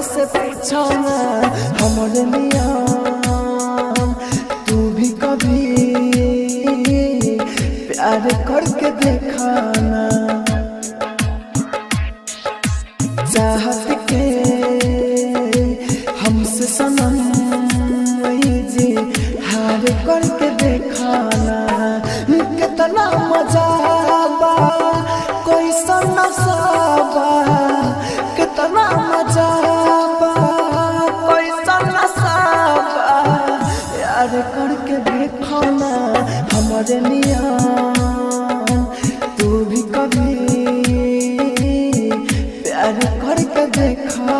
से पूछो ना हमारे नियम, तू भी कभी प्यार करके देखा ना। चाहत के हमसे सनम जी हार करके देखा ना। कितना मजा बा कोई सनसाबा, कितना मजा बा कोई सनसाबा, यार करके देखो ना हमारे नियम, तू भी कभी प्यार करके देखा।